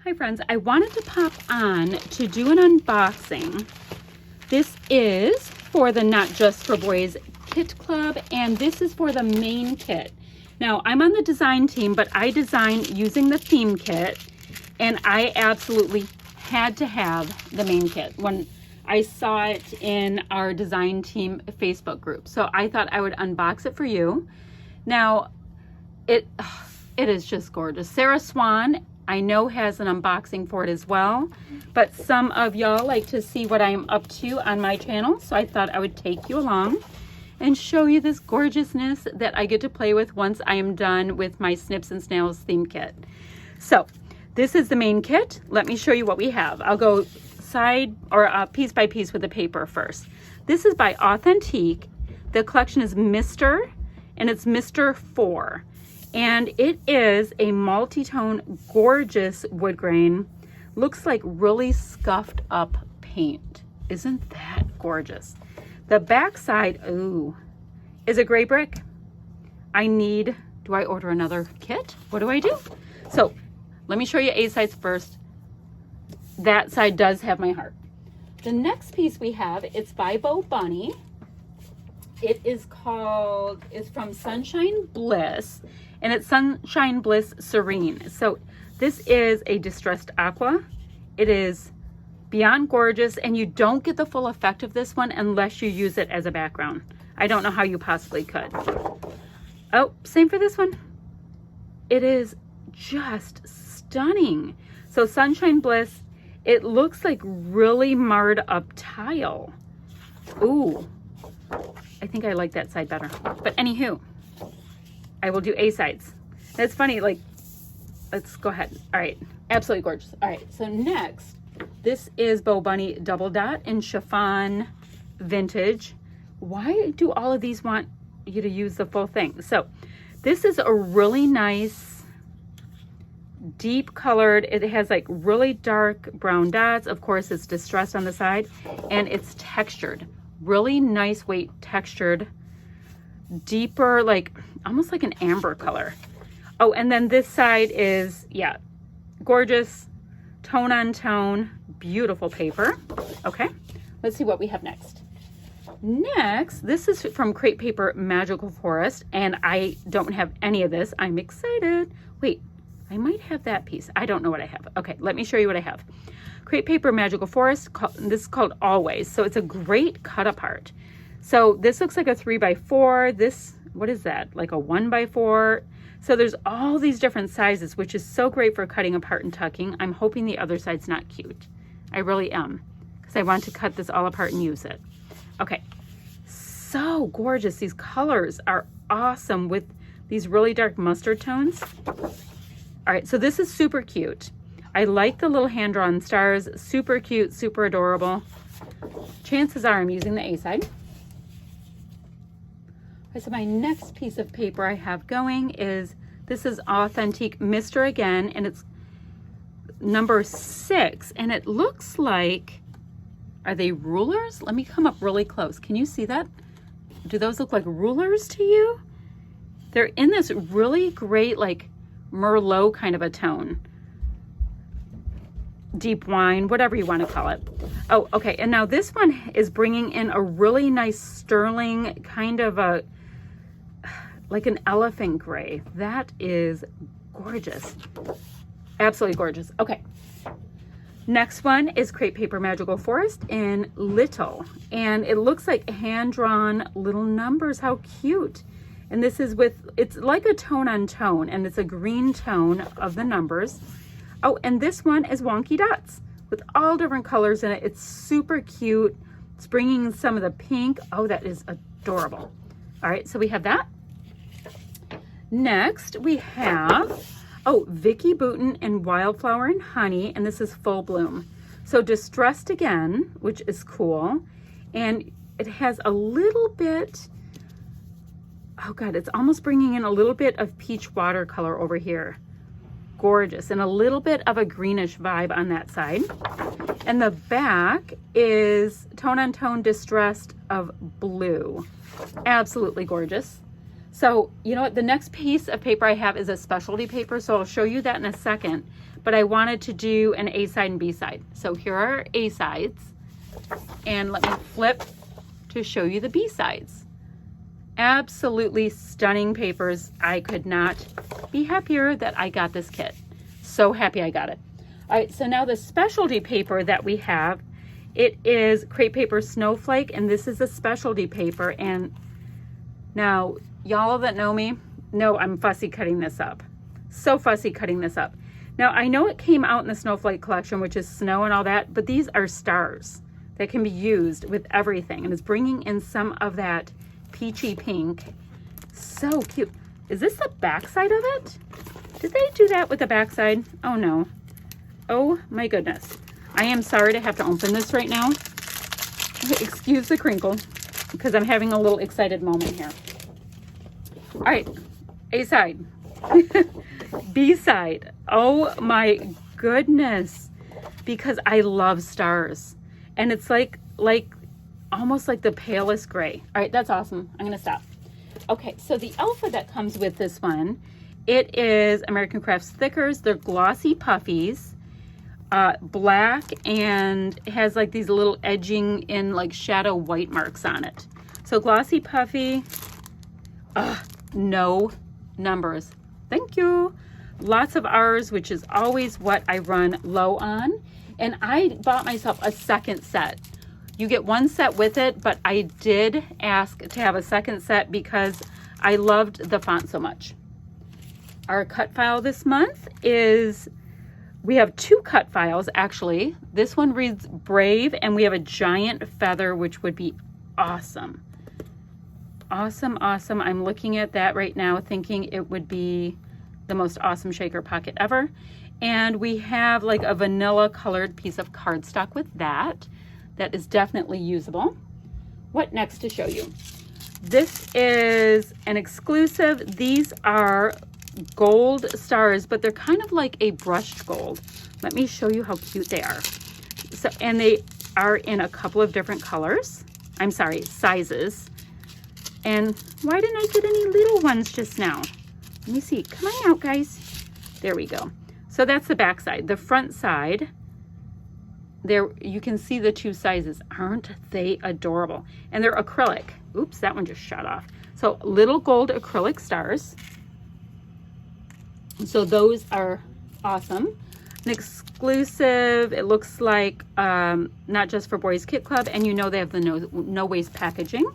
Hi friends, I wanted to pop on to do an unboxing. This is for the Not Just for Boys kit club, and this is for the main kit. Now I'm on the design team, but I designed using the theme kit, and I absolutely had to have the main kit when I saw it in our design team Facebook group. So I thought I would unbox it for you. Now it is just gorgeous. Sarah Swan, I know, has an unboxing for it as well, but some of y'all like to see what I'm up to on my channel, so I thought I would take you along and show you this gorgeousness that I get to play with once I am done with my Snips and Snails theme kit. So this is the main kit. Let me show you what we have. I'll go side or piece by piece with the paper first. This is by Authentique. The collection is Mr. and it's Mr. 4. And it is a multi-tone, gorgeous wood grain. Looks like really scuffed up paint. Isn't that gorgeous? The back side, ooh, is a gray brick. Do I order another kit? What do I do? So let me show you A sides first. That side does have my heart. The next piece we have, it's by Beau Bunny. It's from Sunshine Bliss, and it's Sunshine Bliss Serene. So this is a distressed aqua. It is beyond gorgeous, and you don't get the full effect of this one unless you use it as a background. I don't know how you possibly could. Oh, same for this one. It is just stunning. So Sunshine Bliss, it looks like really marred up tile. Ooh. I think I like that side better. But anywho, I will do A sides. That's funny, like, let's go ahead. All right, absolutely gorgeous. All right, so next, this is Beau Bunny Double Dot in Chiffon Vintage. Why do all of these want you to use the full thing? So this is a really nice, deep colored, it has like really dark brown dots. Of course, it's distressed on the side, and it's textured. Really nice weight, textured, deeper, like almost like an amber color. Oh, and then this side is, yeah, gorgeous, tone on tone, beautiful paper. Okay, let's see what we have next. Next, this is from Crepe Paper Magical Forest, and I don't have any of this. I'm excited. Wait, I might have that piece. I don't know what I have. Okay, let me show you what I have. Crepe Paper Magical Forest, this is called Always. So it's a great cut apart. So this looks like a 3x4. This, what is that? Like a 1x4. So there's all these different sizes, which is so great for cutting apart and tucking. I'm hoping the other side's not cute. I really am, because I want to cut this all apart and use it. Okay, so gorgeous. These colors are awesome with these really dark mustard tones. All right, so this is super cute. I like the little hand-drawn stars. Super cute, super adorable. Chances are I'm using the A side. Okay, so my next piece of paper I have going is, this is Authentique Mr. again, and it's number 6, and it looks like, are they rulers? Let me come up really close. Can you see that? Do those look like rulers to you? They're in this really great, like Merlot kind of a tone. Deep wine, whatever you want to call it. Oh, okay, and now this one is bringing in a really nice sterling, kind of a, like an elephant gray. That is gorgeous. Absolutely gorgeous. Okay, next one is Crepe Paper Magical Forest in Little, and it looks like hand-drawn little numbers. How cute. And this is with, it's like a tone on tone, and it's a green tone of the numbers. Oh, and this one is Wonky Dots with all different colors in it. It's super cute. It's bringing some of the pink. Oh, that is adorable. All right, so we have that. Next, we have, oh, Vicky Bouton and Wildflower Honey, and this is Full Bloom. So distressed again, which is cool. And it has a little bit, oh God, it's almost bringing in a little bit of peach watercolor over here. Gorgeous, and a little bit of a greenish vibe on that side. And the back is tone on tone distressed of blue. Absolutely gorgeous. So you know what, the next piece of paper I have is a specialty paper, so I'll show you that in a second, but I wanted to do an A side and B side. So here are A sides, and let me flip to show you the B sides. Absolutely stunning papers. I could not be happier that I got this kit. So happy I got it. All right, so now the specialty paper that we have, it is Crepe Paper Snowflake, and this is a specialty paper. And now, y'all that know me know I'm fussy cutting this up. So fussy cutting this up. Now, I know it came out in the Snowflake collection, which is snow and all that, but these are stars that can be used with everything, and it's bringing in some of that peachy pink. So cute. Is this the back side of it? Did they do that with the back side? Oh no. Oh my goodness. I am sorry to have to open this right now. Excuse the crinkle, because I'm having a little excited moment here. All right, A side. B side. Oh my goodness. Because I love stars. And it's like almost like the palest gray. All right, that's awesome. I'm gonna stop. Okay, so the alpha that comes with this one, it is American Crafts Thickers. They're glossy puffies, black, and it has like these little edging in like shadow white marks on it. So glossy puffy, no numbers. Thank you. Lots of R's, which is always what I run low on. And I bought myself a second set. You get one set with it, but I did ask to have a second set because I loved the font so much. Our cut file this month is, we have two cut files actually. This one reads Brave, and we have a giant feather, which would be awesome. Awesome, awesome. I'm looking at that right now thinking it would be the most awesome shaker pocket ever. And we have like a vanilla colored piece of cardstock with that. That is definitely usable. What next to show you? This is an exclusive. These are gold stars, but they're kind of like a brushed gold. Let me show you how cute they are. So, and they are in a couple of different colors. I'm sorry, sizes. And why didn't I get any little ones just now? Let me see. Come on out, guys. There we go. So that's the back side. The front side, there you can see the two sizes. Aren't they adorable? And they're acrylic. Oops, that one just shut off. So little gold acrylic stars. So those are awesome. An exclusive, it looks like Not Just for Boys Kit Club, and you know they have the no waste packaging.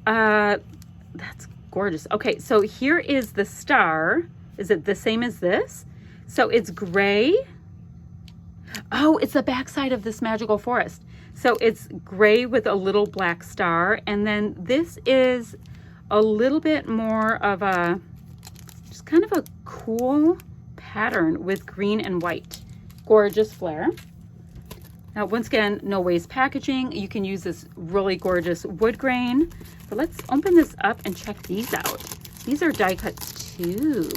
That's gorgeous. Okay, so here is the star. Is it the same as this? So it's gray. Oh, it's the backside of this magical forest. So it's gray with a little black star. And then this is a little bit more of a, just kind of a cool pattern with green and white. Gorgeous flare. Now, once again, no waste packaging. You can use this really gorgeous wood grain. But let's open this up and check these out. These are die cuts too.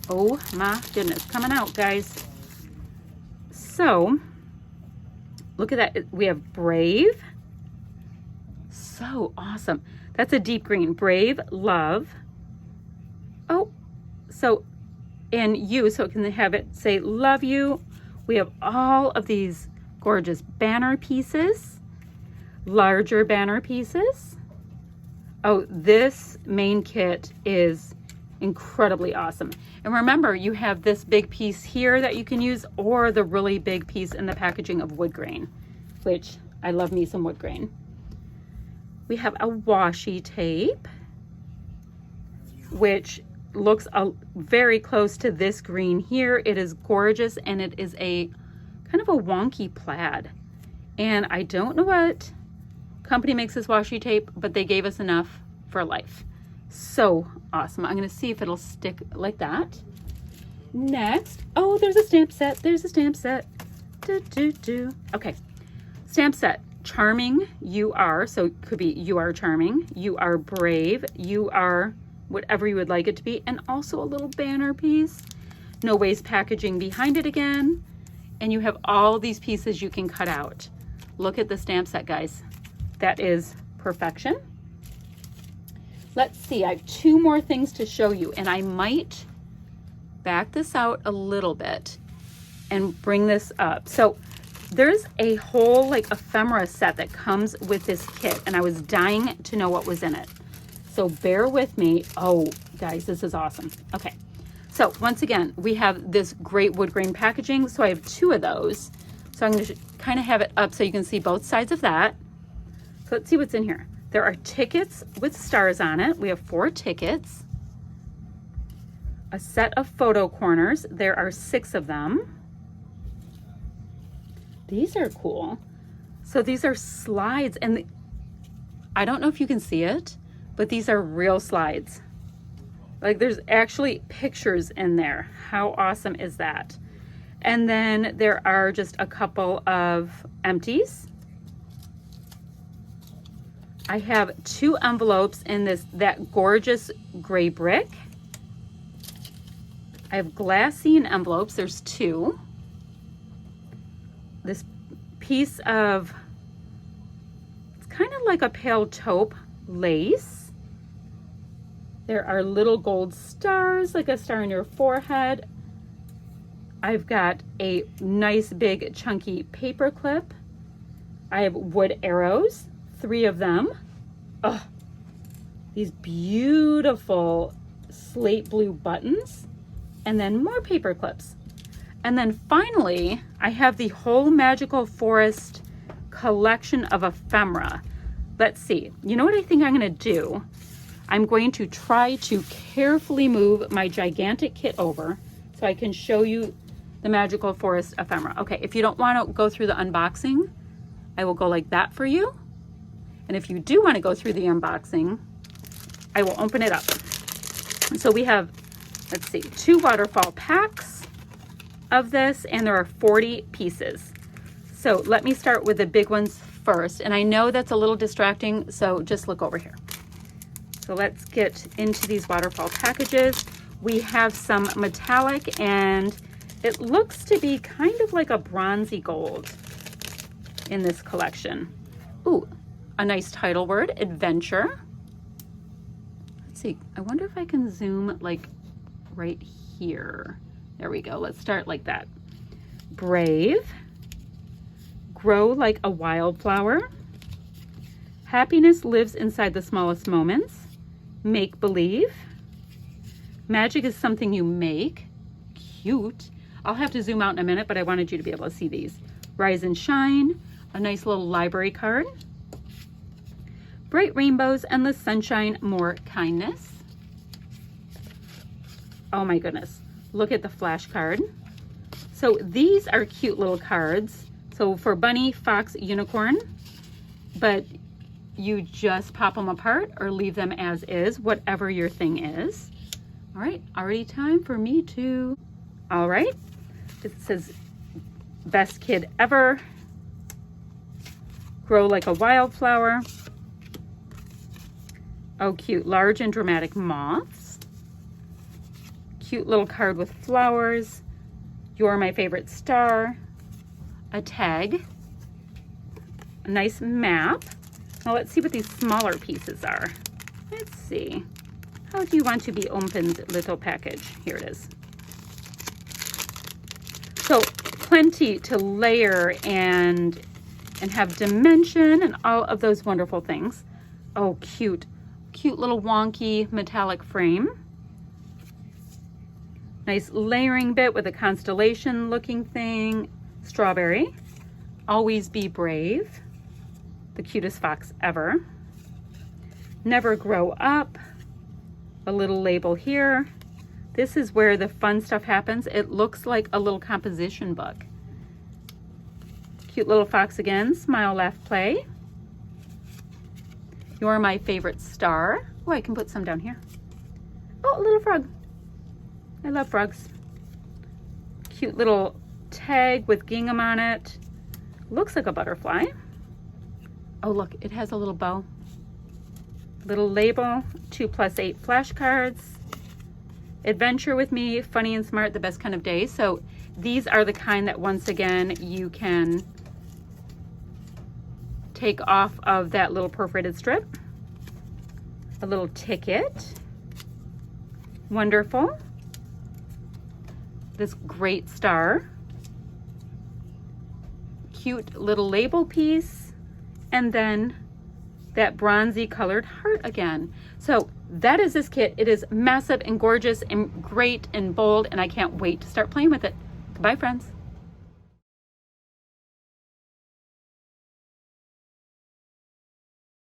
Oh my goodness, coming out, guys. So, look at that. We have Brave. So awesome. That's a deep green. Brave, love. Oh, so, and you, so it can have it say love you. We have all of these gorgeous banner pieces, larger banner pieces. Oh, this main kit is incredibly awesome. And remember, you have this big piece here that you can use, or the really big piece in the packaging of wood grain, which I love me some wood grain. We have a washi tape, which looks very close to this green here. It is gorgeous, and it is a kind of a wonky plaid. And I don't know what company makes this washi tape, but they gave us enough for life. So awesome. I'm going to see if it'll stick like that. Next, oh, there's a stamp set. There's a stamp set. Okay, stamp set. Charming, you are. So it could be you are charming, you are brave, you are whatever you would like it to be. And also a little banner piece. No waste packaging behind it again. And you have all these pieces you can cut out. Look at the stamp set, guys. That is perfection. let's see, I have 2 more things to show you, and I might back this out a little bit and bring this up. So there's a whole like ephemera set that comes with this kit, and I was dying to know what was in it. So bear with me. Oh, guys, this is awesome. Okay. So once again, we have this great wood grain packaging. So I have 2 of those. So I'm going to kind of have it up so you can see both sides of that. So let's see what's in here. There are tickets with stars on it. We have 4 tickets. A set of photo corners. There are 6 of them. These are cool. So these are slides, and I don't know if you can see it, but these are real slides. Like there's actually pictures in there. How awesome is that? And then there are just a couple of empties. I have 2 envelopes in that gorgeous gray brick. I have glassine envelopes. There's 2. This piece of, it's kind of like a pale taupe lace. There are little gold stars, like a star on your forehead. I've got a nice big chunky paper clip. I have wood arrows, 3 of them. Oh, these beautiful slate blue buttons, and then more paper clips. And then finally, I have the whole Magical Forest collection of ephemera. Let's see. You know what I think I'm going to do? I'm going to try to carefully move my gigantic kit over so I can show you the Magical Forest ephemera. Okay, if you don't want to go through the unboxing, I will go like that for you. And if you do want to go through the unboxing, I will open it up. So we have, let's see, 2 waterfall packs of this, and there are 40 pieces. So let me start with the big ones first. And I know that's a little distracting, so just look over here. So let's get into these waterfall packages. We have some metallic, and it looks to be kind of like a bronzy gold in this collection. Ooh, a nice title word, adventure. Let's see, I wonder if I can zoom like right here. There we go. Let's start like that. Brave. Grow like a wildflower. Happiness lives inside the smallest moments. Make believe. Magic is something you make. Cute. I'll have to zoom out in a minute, but I wanted you to be able to see these. Rise and shine. A nice little library card. Bright rainbows, endless sunshine, more kindness. Oh my goodness. Look at the flash card. So these are cute little cards. So for bunny, fox, unicorn, but you just pop them apart or leave them as is, whatever your thing is. All right, already time for me to, all right. It says best kid ever. Grow like a wildflower. Oh, cute, large and dramatic moths. Cute little card with flowers. You're my favorite star. A tag. A nice map. Now let's see what these smaller pieces are. Let's see. How do you want to be opened, little package? Here it is. So plenty to layer and have dimension and all of those wonderful things. Oh, cute. Cute little wonky metallic frame. Nice layering bit with a constellation looking thing. Strawberry. Always be brave. The cutest fox ever. Never grow up. A little label here. This is where the fun stuff happens. It looks like a little composition book. Cute little fox again. Smile, laugh, play. You're my favorite star. Oh, I can put some down here. Oh, a little frog. I love frogs. Cute little tag with gingham on it. Looks like a butterfly. Oh, look, it has a little bow. Little label, 2+8 flashcards. Adventure with me, funny and smart, the best kind of day. So these are the kind that, once again, you can take off of that little perforated strip. a little ticket. Wonderful. This great star. Cute little label piece. And then that bronzy colored heart again. So that is this kit. It is massive and gorgeous and great and bold, and I can't wait to start playing with it. Goodbye, friends.